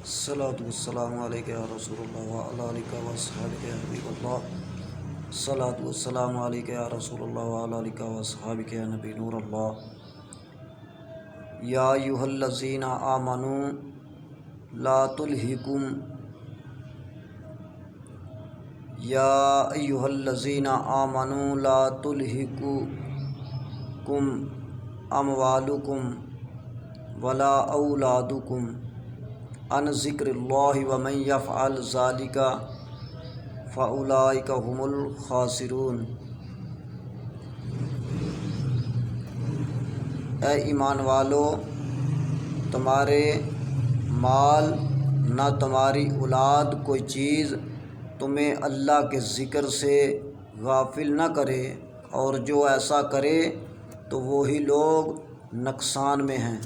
الصلاۃ والسلام علیک یا رسول اللہ وعلی آلک و اصحابک یا حبیب اللہ۔ الصلاۃ والسلام علیک یا رسول اللہ وعلی آلک و اصحابک یا نبی نور اللہ۔ یا ایھا الذین آمنوا لا تلہکم یا ایھا الذین آمنوا لا تلہکم اموالکم ولا اولادکم عن ذکر اللہ ومن یفعل ذلک فاولئک ھم الخاسرون۔ اے ایمان والو، تمہارے مال نہ تمہاری اولاد کوئی چیز تمہیں اللہ کے ذکر سے غافل نہ کرے، اور جو ایسا کرے تو وہی لوگ نقصان میں ہیں۔